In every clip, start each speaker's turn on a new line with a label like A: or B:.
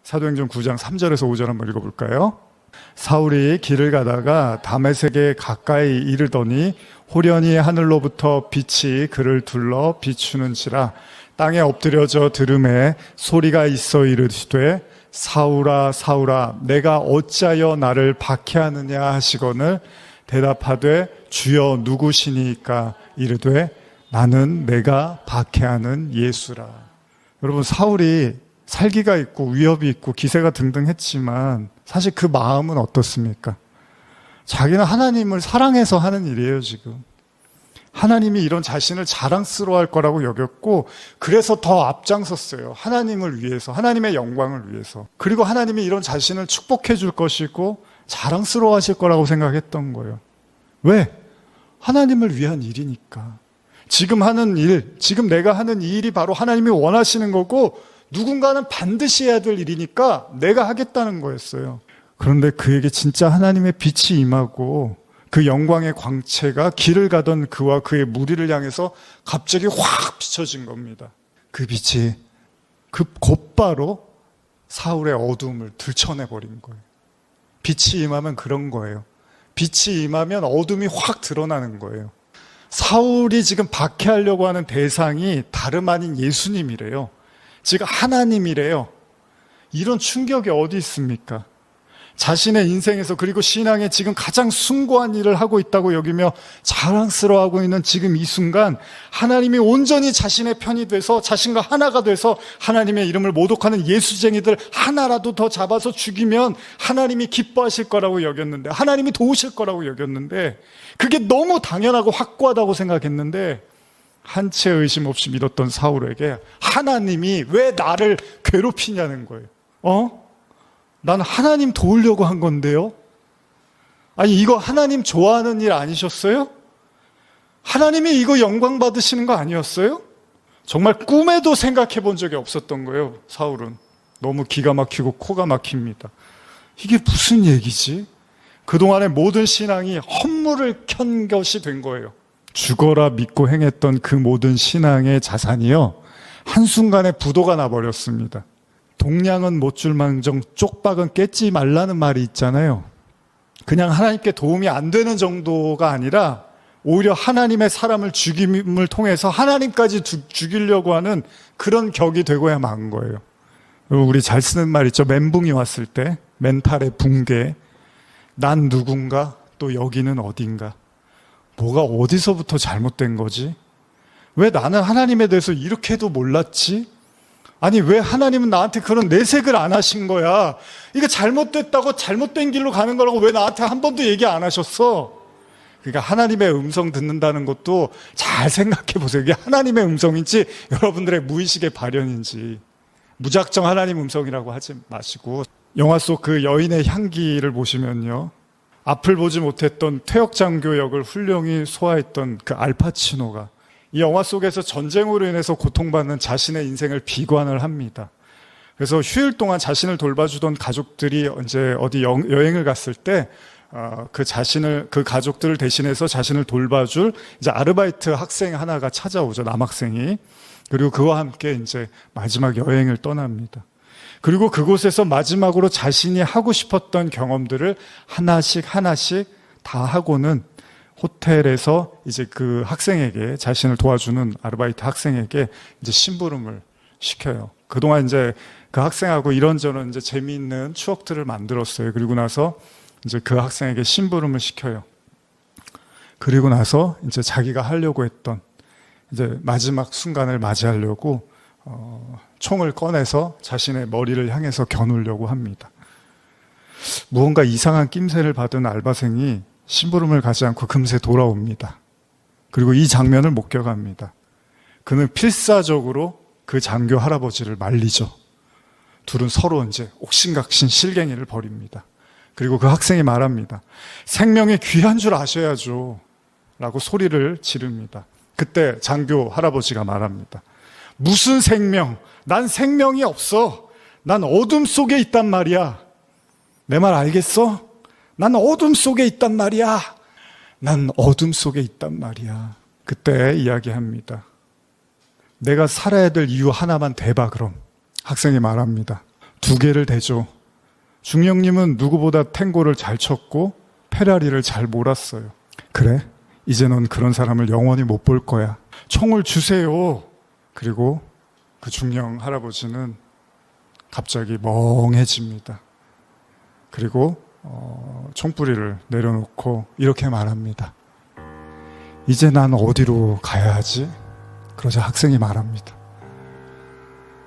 A: 사도행전 9장 3절에서 5절 한번 읽어볼까요? 사울이 길을 가다가 다메섹에 가까이 이르더니 호련히 하늘로부터 빛이 그를 둘러 비추는지라. 땅에 엎드려져 들음에 소리가 있어 이르시되 사울아 사울아 내가 어찌하여 나를 박해하느냐 하시거늘 대답하되 주여 누구시니까 이르되 나는 내가 박해하는 예수라. 여러분, 사울이 살기가 있고 위협이 있고 기세가 등등했지만 사실 그 마음은 어떻습니까? 자기는 하나님을 사랑해서 하는 일이에요. 지금 하나님이 이런 자신을 자랑스러워할 거라고 여겼고, 그래서 더 앞장섰어요. 하나님을 위해서, 하나님의 영광을 위해서. 그리고 하나님이 이런 자신을 축복해 줄 것이고 자랑스러워 하실 거라고 생각했던 거예요. 왜? 하나님을 위한 일이니까. 지금 하는 일, 지금 내가 하는 이 일이 바로 하나님이 원하시는 거고 누군가는 반드시 해야 될 일이니까 내가 하겠다는 거였어요. 그런데 그에게 진짜 하나님의 빛이 임하고 그 영광의 광채가 길을 가던 그와 그의 무리를 향해서 갑자기 확 비춰진 겁니다. 그 빛이 곧바로 사울의 어두움을 들춰내버린 거예요. 빛이 임하면 그런 거예요. 빛이 임하면 어둠이 확 드러나는 거예요. 사울이 지금 박해하려고 하는 대상이 다름 아닌 예수님이래요. 지금 하나님이래요. 이런 충격이 어디 있습니까? 자신의 인생에서, 그리고 신앙에 지금 가장 숭고한 일을 하고 있다고 여기며 자랑스러워하고 있는 지금 이 순간 하나님이 온전히 자신의 편이 돼서 자신과 하나가 돼서 하나님의 이름을 모독하는 예수쟁이들 하나라도 더 잡아서 죽이면 하나님이 기뻐하실 거라고 여겼는데, 하나님이 도우실 거라고 여겼는데, 그게 너무 당연하고 확고하다고 생각했는데 한 채 의심 없이 믿었던 사울에게 하나님이 왜 나를 괴롭히냐는 거예요. 난 하나님 도우려고 한 건데요. 아니, 이거 하나님 좋아하는 일 아니셨어요? 하나님이 이거 영광 받으시는 거 아니었어요? 정말 꿈에도 생각해 본 적이 없었던 거예요. 사울은 너무 기가 막히고 코가 막힙니다. 이게 무슨 얘기지? 그동안의 모든 신앙이 헛물을 켠 것이 된 거예요. 죽어라 믿고 행했던 그 모든 신앙의 자산이요, 한순간에 부도가 나버렸습니다. 동량은 못 줄망정 쪽박은 꿰지 말라는 말이 있잖아요. 그냥 하나님께 도움이 안 되는 정도가 아니라 오히려 하나님의 사람을 죽임을 통해서 하나님까지 죽이려고 하는 그런 격이 되고야 만 거예요. 우리 잘 쓰는 말 있죠. 멘붕이 왔을 때, 멘탈의 붕괴. 난 누군가, 또 여기는 어딘가. 뭐가 어디서부터 잘못된 거지? 왜 나는 하나님에 대해서 이렇게도 몰랐지? 아니, 왜 하나님은 나한테 그런 내색을 안 하신 거야? 이거 잘못됐다고, 잘못된 길로 가는 거라고 왜 나한테 한 번도 얘기 안 하셨어? 그러니까 하나님의 음성 듣는다는 것도 잘 생각해 보세요. 이게 하나님의 음성인지 여러분들의 무의식의 발현인지. 무작정 하나님 음성이라고 하지 마시고, 영화 속 그 여인의 향기를 보시면요, 앞을 보지 못했던 퇴역장교 역을 훌륭히 소화했던 그 알파치노가 이 영화 속에서 전쟁으로 인해서 고통받는 자신의 인생을 비관을 합니다. 그래서 휴일 동안 자신을 돌봐주던 가족들이 이제 어디 여행을 갔을 때 그 가족들을 대신해서 자신을 돌봐줄 이제 아르바이트 학생 하나가 찾아오죠. 남학생이. 그리고 그와 함께 이제 마지막 여행을 떠납니다. 그리고 그곳에서 마지막으로 자신이 하고 싶었던 경험들을 하나씩 다 하고는 호텔에서 이제 그 학생에게, 자신을 도와주는 아르바이트 학생에게 이제 심부름을 시켜요. 그동안 이제 그 학생하고 이런저런 이제 재미있는 추억들을 만들었어요. 그리고 나서 이제 그 학생에게 심부름을 시켜요. 그리고 나서 이제 자기가 하려고 했던 이제 마지막 순간을 맞이하려고 총을 꺼내서 자신의 머리를 향해서 겨누려고 합니다. 무언가 이상한 낌새를 받은 알바생이 심부름을 가지 않고 금세 돌아옵니다. 그리고 이 장면을 목격합니다. 그는 필사적으로 그 장교 할아버지를 말리죠. 둘은 서로 이제 옥신각신 실갱이를 벌입니다. 그리고 그 학생이 말합니다. 생명이 귀한 줄 아셔야죠 라고 소리를 지릅니다. 그때 장교 할아버지가 말합니다. 무슨 생명? 난 생명이 없어. 난 어둠 속에 있단 말이야. 내 말 알겠어? 난 어둠 속에 있단 말이야. 난 어둠 속에 있단 말이야. 그때 이야기합니다. 내가 살아야 될 이유 하나만 대봐 그럼. 학생이 말합니다. 두 개를 대죠. 중령님은 누구보다 탱고를 잘 쳤고 페라리를 잘 몰았어요. 그래? 이제 넌 그런 사람을 영원히 못 볼 거야. 총을 주세요. 그리고 그 중령 할아버지는 갑자기 멍해집니다. 그리고 총뿌리를 내려놓고 이렇게 말합니다. 이제 난 어디로 가야 하지? 그러자 학생이 말합니다.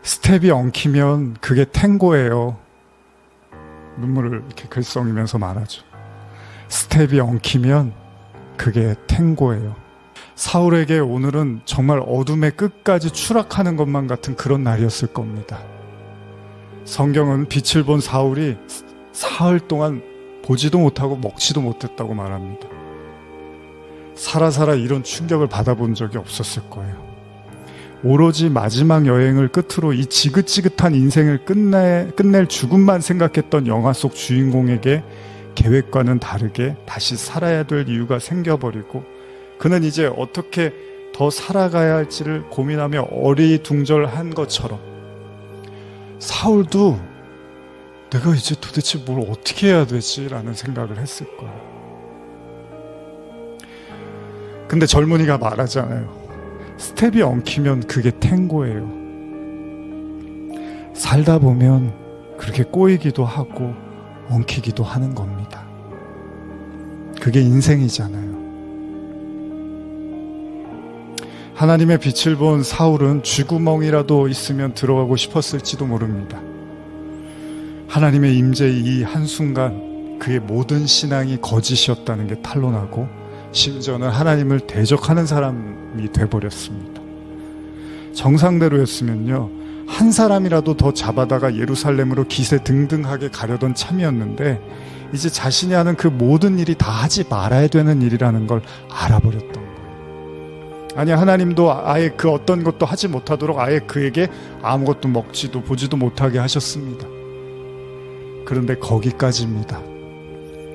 A: 스텝이 엉키면 그게 탱고예요. 눈물을 이렇게 글썽이면서 말하죠. 스텝이 엉키면 그게 탱고예요. 사울에게 오늘은 정말 어둠의 끝까지 추락하는 것만 같은 그런 날이었을 겁니다. 성경은 빛을 본 사울이 사흘 동안 보지도 못하고 먹지도 못했다고 말합니다. 살아 이런 충격을 받아본 적이 없었을 거예요. 오로지 마지막 여행을 끝으로 이 지긋지긋한 인생을 끝낼 죽음만 생각했던 영화 속 주인공에게 계획과는 다르게 다시 살아야 될 이유가 생겨버리고 그는 이제 어떻게 더 살아가야 할지를 고민하며 어리둥절한 것처럼 사울도 내가 이제 도대체 뭘 어떻게 해야 되지? 라는 생각을 했을 거예요. 근데 젊은이가 말하잖아요. 스텝이 엉키면 그게 탱고예요. 살다 보면 그렇게 꼬이기도 하고 엉키기도 하는 겁니다. 그게 인생이잖아요. 하나님의 빛을 본 사울은 쥐구멍이라도 있으면 들어가고 싶었을지도 모릅니다. 하나님의 임재의 이 한순간 그의 모든 신앙이 거짓이었다는 게 탄로나고 심지어는 하나님을 대적하는 사람이 돼버렸습니다. 정상대로였으면요 한 사람이라도 더 잡아다가 예루살렘으로 기세등등하게 가려던 참이었는데 이제 자신이 하는 그 모든 일이 다 하지 말아야 되는 일이라는 걸 알아버렸던 거예요. 아니 하나님도 아예 그 어떤 것도 하지 못하도록 아예 그에게 아무것도 먹지도 보지도 못하게 하셨습니다. 그런데 거기까지입니다.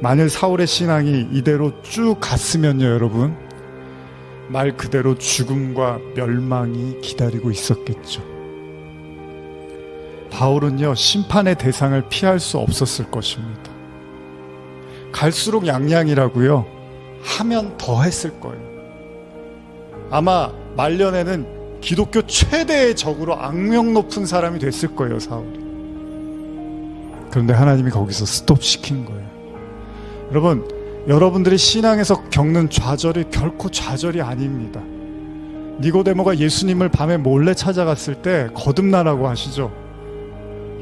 A: 만일 사울의 신앙이 이대로 쭉 갔으면요 여러분 말 그대로 죽음과 멸망이 기다리고 있었겠죠. 바울은요 심판의 대상을 피할 수 없었을 것입니다. 갈수록 양양이라고요 하면 더 했을 거예요. 아마 말년에는 기독교 최대의 적으로 악명 높은 사람이 됐을 거예요 사울이. 그런데 하나님이 거기서 스톱시킨 거예요. 여러분, 여러분들이 신앙에서 겪는 좌절이 결코 좌절이 아닙니다. 니고데모가 예수님을 밤에 몰래 찾아갔을 때 거듭나라고 하시죠.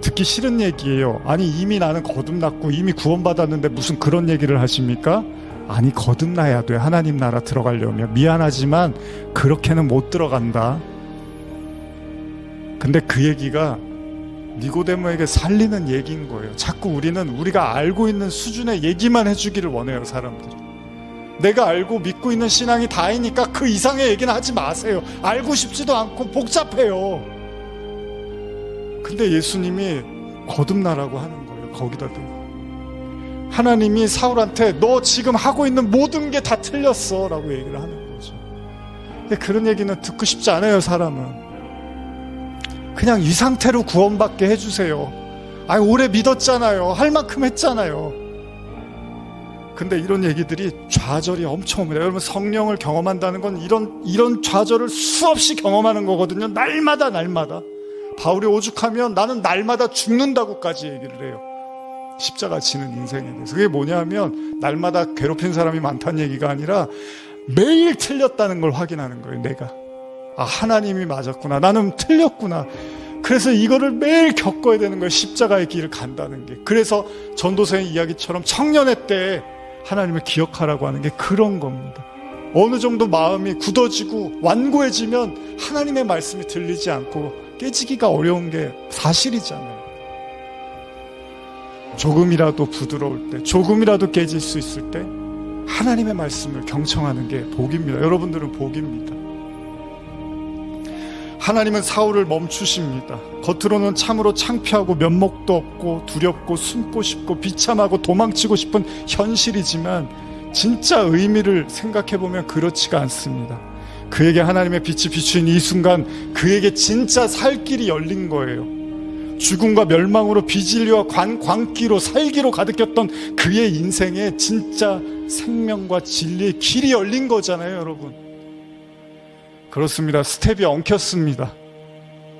A: 듣기 싫은 얘기예요. 아니 이미 나는 거듭났고 이미 구원받았는데 무슨 그런 얘기를 하십니까? 아니 거듭나야 돼. 하나님 나라 들어가려면. 미안하지만 그렇게는 못 들어간다. 근데 그 얘기가 니고데모에게 살리는 얘기인 거예요. 자꾸 우리는 우리가 알고 있는 수준의 얘기만 해주기를 원해요 사람들이. 내가 알고 믿고 있는 신앙이 다이니까 그 이상의 얘기는 하지 마세요. 알고 싶지도 않고 복잡해요. 근데 예수님이 거듭나라고 하는 거예요. 거기다 대고 하나님이 사울한테 너 지금 하고 있는 모든 게 다 틀렸어 라고 얘기를 하는 거죠. 근데 그런 얘기는 듣고 싶지 않아요 사람은. 그냥 이 상태로 구원받게 해주세요. 아니 오래 믿었잖아요. 할 만큼 했잖아요. 근데 이런 얘기들이 좌절이 엄청 옵니다. 여러분 성령을 경험한다는 건 이런 좌절을 수없이 경험하는 거거든요. 날마다 바울이 오죽하면 나는 날마다 죽는다고까지 얘기를 해요. 십자가 지는 인생에 대해서. 그게 뭐냐면 날마다 괴롭힌 사람이 많다는 얘기가 아니라 매일 틀렸다는 걸 확인하는 거예요. 내가 아 하나님이 맞았구나. 나는 틀렸구나. 그래서 이거를 매일 겪어야 되는 거예요. 십자가의 길을 간다는 게. 그래서 전도서의 이야기처럼 청년의 때 하나님을 기억하라고 하는 게 그런 겁니다. 어느 정도 마음이 굳어지고 완고해지면 하나님의 말씀이 들리지 않고 깨지기가 어려운 게 사실이잖아요. 조금이라도 부드러울 때, 조금이라도 깨질 수 있을 때 하나님의 말씀을 경청하는 게 복입니다. 여러분들은 복입니다. 하나님은 사울을 멈추십니다. 겉으로는 참으로 창피하고 면목도 없고 두렵고 숨고 싶고 비참하고 도망치고 싶은 현실이지만 진짜 의미를 생각해보면 그렇지가 않습니다. 그에게 하나님의 빛이 비추인 이 순간 그에게 진짜 살 길이 열린 거예요. 죽음과 멸망으로 비진리와 광기로 살기로 가득했던 그의 인생에 진짜 생명과 진리의 길이 열린 거잖아요, 여러분. 그렇습니다. 스텝이 엉켰습니다.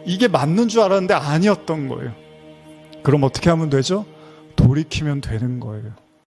A: 이게 맞는 줄 알았는데 아니었던 거예요. 그럼 어떻게 하면 되죠? 돌이키면 되는 거예요.